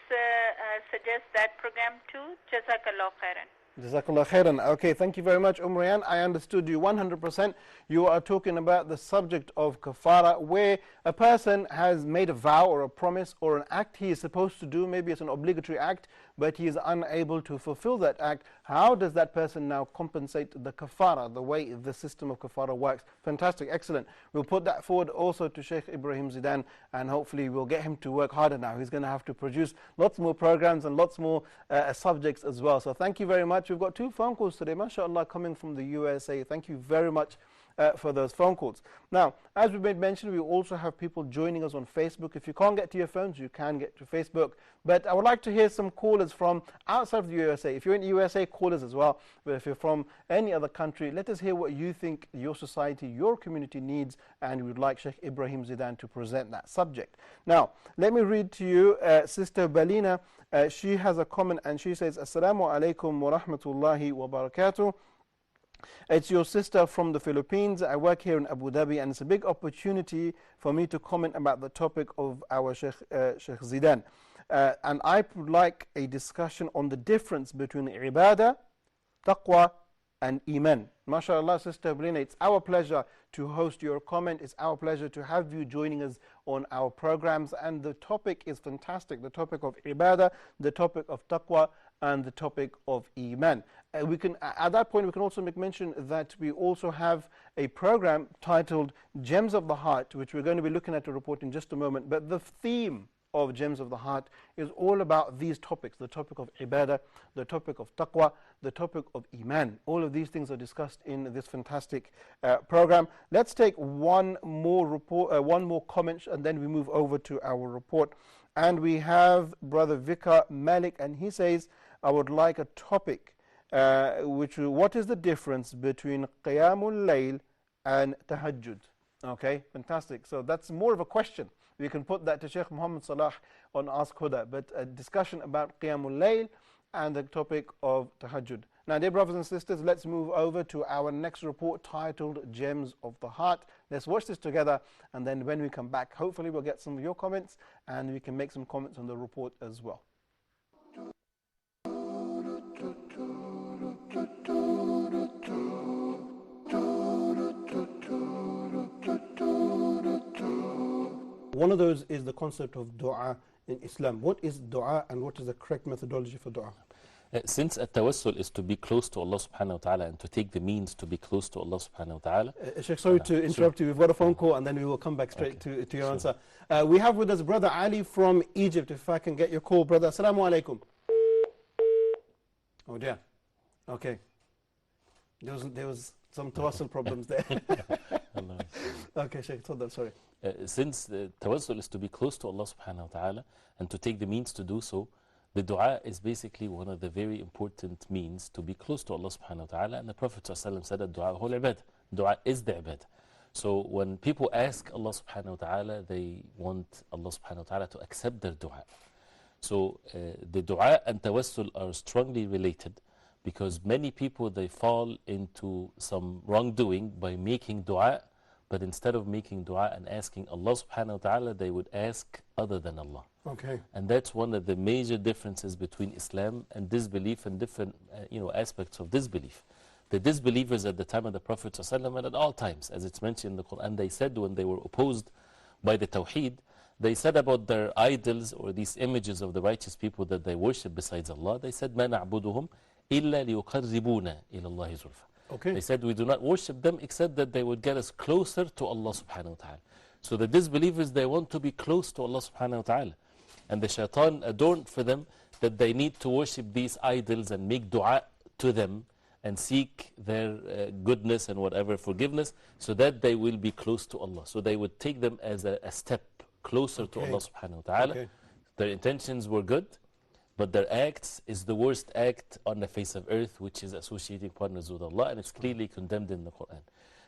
suggest that program too? Jazakallah khairan. Jazakallah khairan. Okay, thank you very much, Rayan. I understood you 100%. You are talking about the subject of kafara, where a person has made a vow or a promise or an act he is supposed to do. Maybe it's an obligatory act, but he is unable to fulfill that act. How does that person now compensate the kafara, the way the system of kafara works? Fantastic, excellent. We'll put that forward also to Sheikh Ibrahim Zidan, and hopefully we'll get him to work harder now. He's going to have to produce lots more programs and lots more subjects as well. So thank you very much. We've got 2 phone calls today, mashallah, coming from the USA. Thank you very much for those phone calls. Now, as we made mention, we also have people joining us on Facebook. If you can't get to your phones, you can get to Facebook. But I would like to hear some callers from outside of the USA. If you're in the USA, call us as well. But if you're from any other country, let us hear what you think your society, your community needs, and we would like Sheikh Ibrahim Zidan to present that subject. Now, let me read to you Sister Balina. She has a comment and she says, Assalamu alaikum wa rahmatullahi wa barakatuh. It's your sister from the Philippines. I work here in Abu Dhabi, and it's a big opportunity for me to comment about the topic of our Sheikh Zidan. And I would like a discussion on the difference between ibadah, taqwa, and iman. MashaAllah, Sister Brina, it's our pleasure to host your comment. It's our pleasure to have you joining us on our programs. And the topic is fantastic. The topic of ibadah, the topic of taqwa, and the topic of iman. We can, at that point, we can also make mention that we also have a program titled Gems of the Heart, which we're going to be looking at a report in just a moment. But the theme of Gems of the Heart is all about these topics: the topic of ibadah, the topic of taqwa, the topic of iman. All of these things are discussed in this fantastic program. Let's take one more comment, and then we move over to our report. And we have Brother Vika Malik, and he says, I would like a topic, what is the difference between Qiyamul Layl and Tahajjud? Okay, fantastic. So that's more of a question. We can put that to Sheikh Muhammad Salah on Ask Huda, but a discussion about Qiyamul Layl and the topic of Tahajjud. Now, dear brothers and sisters, let's move over to our next report titled Gems of the Heart. Let's watch this together, and then when we come back, hopefully we'll get some of your comments and we can make some comments on the report as well. One of those is the concept of dua in Islam. What is dua and what is the correct methodology for dua? Since at-tawassul is to be close to Allah subhanahu wa ta'ala and to take the means to be close to Allah subhanahu wa ta'ala. Sheikh, sorry to interrupt you. We've got a phone call and then we will come back straight to your answer. We have with us Brother Ali from Egypt. If I can get your call, brother. Assalamu alaikum. Oh dear. Okay. There was some tawassul problems there. Okay, Sheikh, sorry. Since the tawassul is to be close to Allah subhanahu wa ta'ala and to take the means to do so, the dua is basically one of the very important means to be close to Allah subhanahu wa ta'ala. And the Prophet ﷺ said that dua whole ibadah. Dua is the ibadah. So when people ask Allah subhanahu wa ta'ala, they want Allah subhanahu wa ta'ala to accept their dua. So the dua and tawassul are strongly related, because many people, they fall into some wrongdoing by making dua, but instead of making dua and asking Allah subhanahu wa ta'ala, they would ask other than Allah. Okay. And that's one of the major differences between Islam and disbelief and different aspects of disbelief. The disbelievers at the time of the Prophet ﷺ, and at all times, as it's mentioned in the Quran, they said when they were opposed by the Tawheed, they said about their idols or these images of the righteous people that they worship besides Allah, they said, مَا نَعْبُدُهُمْ إِلَّا لِيُقَرِّبُونَ إِلَى اللَّهِ زُلْفًا. Okay. They said we do not worship them except that they would get us closer to Allah subhanahu wa ta'ala. So the disbelievers, they want to be close to Allah subhanahu wa ta'ala. And the shaitan adorned for them that they need to worship these idols and make dua to them and seek their goodness and whatever forgiveness, so that they will be close to Allah. So they would take them as a step closer to Allah subhanahu wa ta'ala. Okay. Their intentions were good, but their acts is the worst act on the face of earth, which is associating partners with Allah, and it's clearly condemned in the Quran.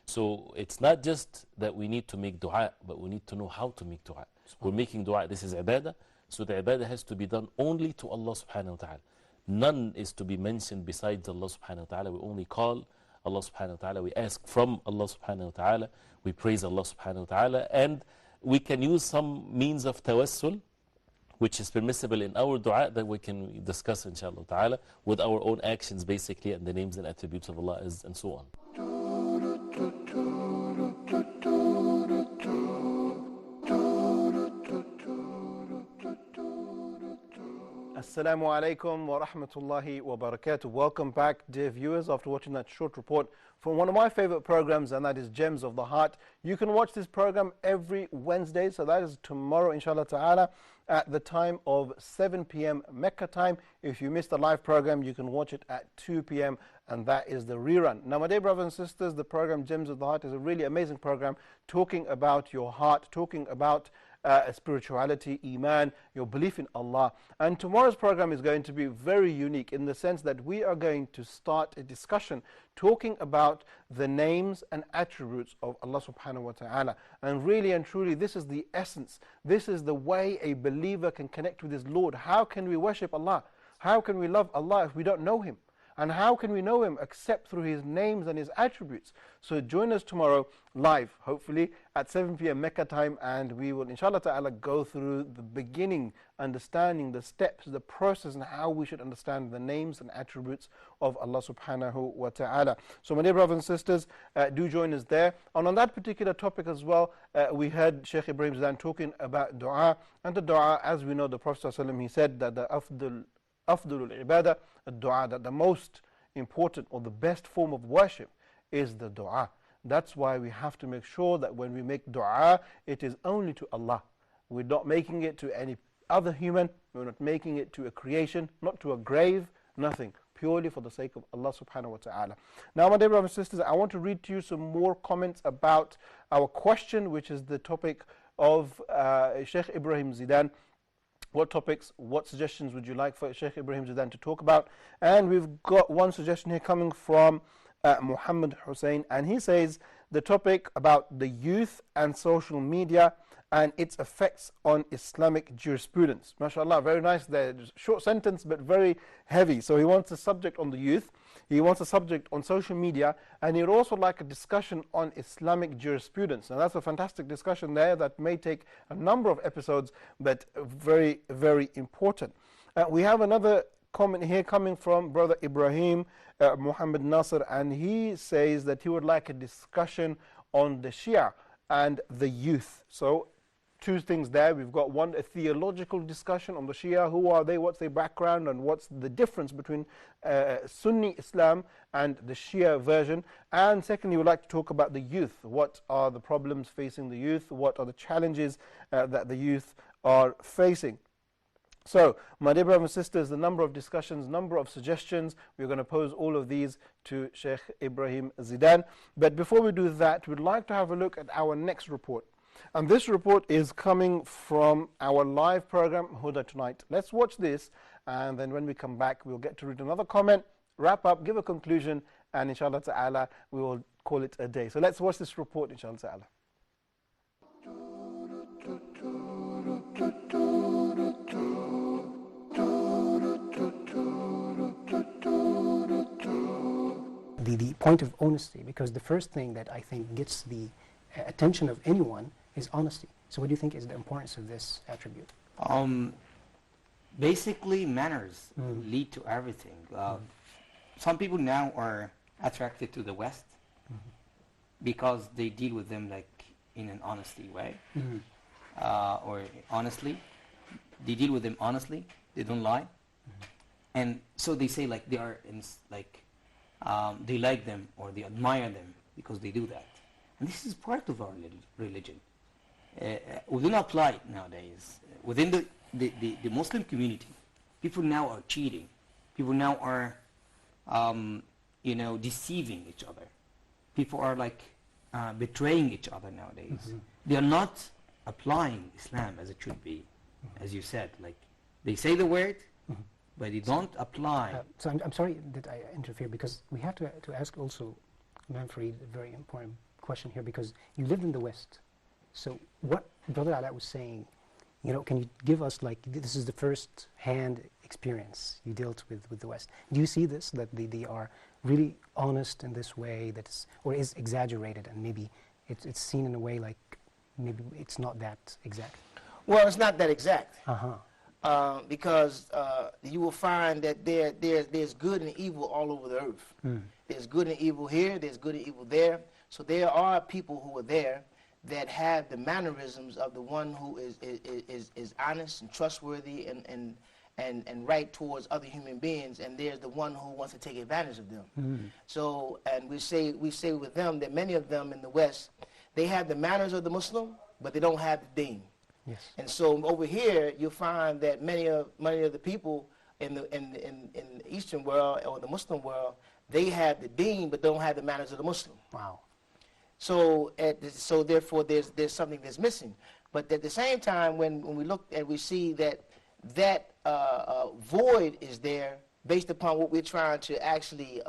So it's not just that we need to make dua, but we need to know how to make dua. We're making dua, this is ibadah, so the ibadah has to be done only to Allah subhanahu wa ta'ala. None is to be mentioned besides Allah subhanahu wa ta'ala. We only call Allah subhanahu wa ta'ala, we ask from Allah subhanahu wa ta'ala, we praise Allah subhanahu wa ta'ala, and we can use some means of tawassul which is permissible in our dua that we can discuss inshallah ta'ala with our own actions basically, and the names and attributes of Allah and so on. Assalamu alaikum wa rahmatullahi wa barakatuh. Welcome back, dear viewers, after watching that short report from one of my favorite programs, and that is Gems of the Heart. You can watch this program every Wednesday, so that is tomorrow, inshallah ta'ala, at the time of 7 p.m. Mecca time. If you missed the live program, you can watch it at 2 p.m., and that is the rerun. Now, my dear brothers and sisters, the program Gems of the Heart is a really amazing program talking about your heart, talking about spirituality, iman, your belief in Allah. And tomorrow's program is going to be very unique in the sense that we are going to start a discussion talking about the names and attributes of Allah subhanahu wa ta'ala. And really and truly, this is the essence. This is the way a believer can connect with his Lord. How can we worship Allah? How can we love Allah if we don't know Him? And how can we know Him except through His names and His attributes? So join us tomorrow live, hopefully at 7 p.m. Mecca time, and we will inshallah ta'ala go through the beginning, understanding the steps, the process, and how we should understand the names and attributes of Allah subhanahu wa ta'ala. So my dear brothers and sisters, do join us there. And on that particular topic as well, we heard Sheikh Ibrahim Zidan talking about dua. And the dua, as we know, the Prophet ﷺ, he said that the afdul al-ibadah, dua, that the most important or the best form of worship is the dua. That's why we have to make sure that when we make dua, it is only to Allah. We're not making it to any other human, we're not making it to a creation, not to a grave, nothing. Purely for the sake of Allah subhanahu wa ta'ala. Now, my dear brothers and sisters, I want to read to you some more comments about our question, which is the topic of Sheikh Ibrahim Zidan. What topics, what suggestions would you like for Sheikh Ibrahim Zidan to talk about? And we've got one suggestion here coming from Muhammad Hussein, and he says the topic about the youth and social media and its effects on Islamic jurisprudence. MashaAllah, very nice there. Short sentence, but very heavy. So he wants a subject on the youth, he wants a subject on social media, and he'd also like a discussion on Islamic jurisprudence. Now that's a fantastic discussion there that may take a number of episodes, but very, very important. We have another comment here coming from Brother Ibrahim Muhammad Nasser, and he says that he would like a discussion on the Shia and the youth. So two things there. We've got one, a theological discussion on the Shia. Who are they? What's their background? And what's the difference between Sunni Islam and the Shia version? And secondly, we'd like to talk about the youth. What are the problems facing the youth? What are the challenges that the youth are facing? So, my dear brothers and sisters, the number of discussions, number of suggestions, we're going to pose all of these to Sheikh Ibrahim Zidan. But before we do that, we'd like to have a look at our next report. And this report is coming from our live program, Huda Tonight. Let's watch this, and then when we come back, we'll get to read another comment, wrap up, give a conclusion, and inshallah ta'ala, we will call it a day. So let's watch this report, inshallah ta'ala. The point of honesty, because the first thing that I think gets the attention of anyone is honesty. So what do you think is the importance of this attribute? Basically, manners lead to everything. Some people now are attracted to the West because they deal with them like in an honesty way, or honestly. They deal with them honestly. They don't lie, and so they say like they are they like them or they admire them because they do that. And this is part of our religion. We do not apply it nowadays. Within the Muslim community, people now are cheating. People now are, deceiving each other. People are like betraying each other nowadays. They are not applying Islam as it should be, as you said. Like they say the word, but they don't apply. So I'm sorry that I interfere, because we have to ask also Manfred a very important question here, because you lived in the West. So what Brother Ala was saying, can you give us, like, this is the first hand experience you dealt with the West. Do you see this, that they are really honest in this way, that is, or is exaggerated, and maybe it's seen in a way like maybe it's not that exact? Well, it's not that exact. because you will find that there's good and evil all over the earth. There's good and evil here, there's good and evil there. So there are people who are there that have the mannerisms of the one who is honest and trustworthy and right towards other human beings, and there's the one who wants to take advantage of them. So, and we say with them that many of them in the West, they have the manners of the Muslim, but they don't have the deen. Yes. And so over here, you'll find that many of the people in the Eastern world or the Muslim world, they have the deen, but don't have the manners of the Muslim. Wow. So, so therefore, there's something that's missing. But at the same time, when we look and we see that void is there based upon what we're trying to actually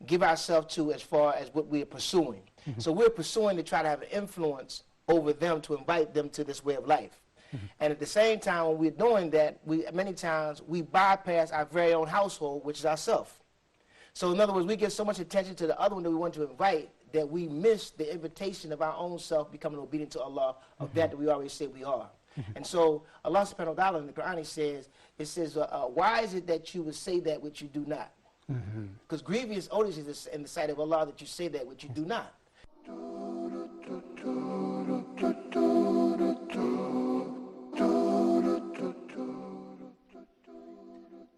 give ourselves to as far as what we're pursuing. So we're pursuing to try to have an influence over them to invite them to this way of life. And at the same time, when we're doing that, many times we bypass our very own household, which is ourselves. So in other words, we give so much attention to the other one that we want to invite that we miss the invitation of our own self becoming obedient to Allah, of that we already said we are. And so Allah subhanahu wa ta'ala in the Quran, it says, why is it that you would say that which you do not? Because grievous odors is in the sight of Allah that you say that which you do not.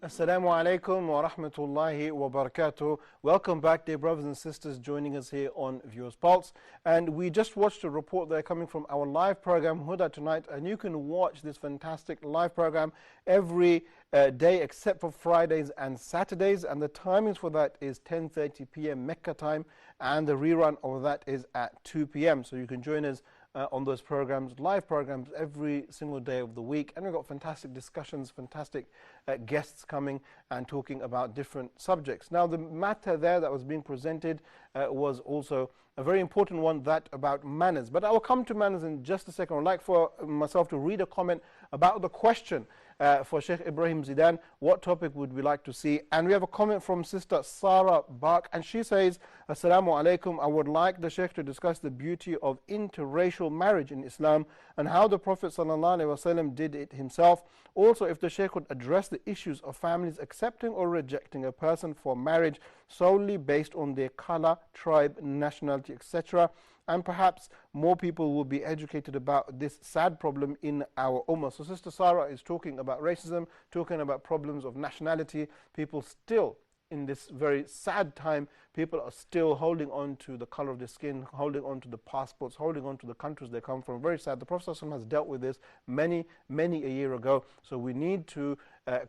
Assalamu alaikum wa rahmatullahi wa barakatuh. Welcome back, dear brothers and sisters joining us here on Viewers Pulse. And we just watched a report there coming from our live program, Huda Tonight. And you can watch this fantastic live program every day except for Fridays and Saturdays. And the timings for that is 10:30 p.m. Mecca time. And the rerun of that is at 2 p.m. So you can join us on those programs, live programs, every single day of the week. And we've got fantastic discussions, fantastic guests coming and talking about different subjects. Now, the matter there that was being presented was also a very important one, that about manners. But I will come to manners in just a second. I'd like for myself to read a comment about the question for Sheikh Ibrahim Zidan. What topic would we like to see? And we have a comment from Sister Sarah Bach, and she says, Assalamu alaikum, I would like the Sheikh to discuss the beauty of interracial marriage in Islam and how the Prophet ﷺ did it himself. Also, if the Sheikh would address the issues of families accepting or rejecting a person for marriage solely based on their color, tribe, nationality, etc. And perhaps more people will be educated about this sad problem in our ummah. So Sister Sarah is talking about racism, talking about problems of nationality. People still, in this very sad time, people are still holding on to the color of their skin, holding on to the passports, holding on to the countries they come from. Very sad. The Prophet ﷺ has dealt with this many a year ago. So we need to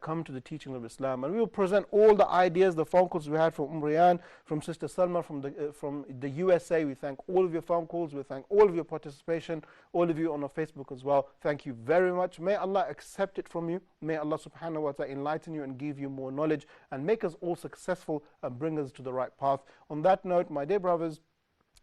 come to the teaching of Islam. And we will present all the ideas, the phone calls we had from Riyan, from Sister Salma, from the USA. We thank all of your phone calls. We thank all of your participation, all of you on our Facebook as well. Thank you very much. May Allah accept it from you. May Allah subhanahu wa ta'ala enlighten you and give you more knowledge and make us all successful and bring us to the right path. On that note, my dear brothers,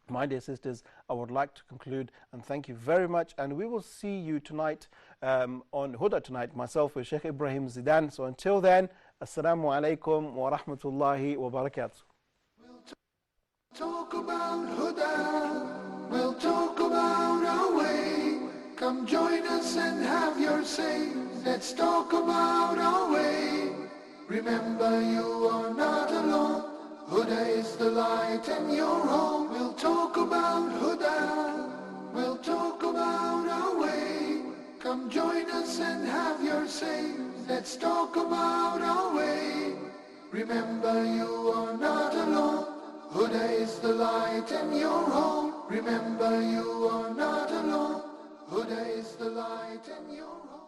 my dear sisters, I would like to conclude and thank you very much. And we will see you tonight on Huda Tonight, myself with Sheikh Ibrahim Zidan. So until then, Assalamu alaikum wa rahmatullahi wa barakatuh. Talk about Huda, we'll talk about our way. Come join us and have your say. Let's talk about our way. Remember, you are not alone. Huda is the light in your home. We'll talk about Huda, we'll talk about our way. Come join us and have your say. Let's talk about our way. Remember, you are not alone. Huda is the light in your home. Remember, you are not alone. Huda is the light in your home.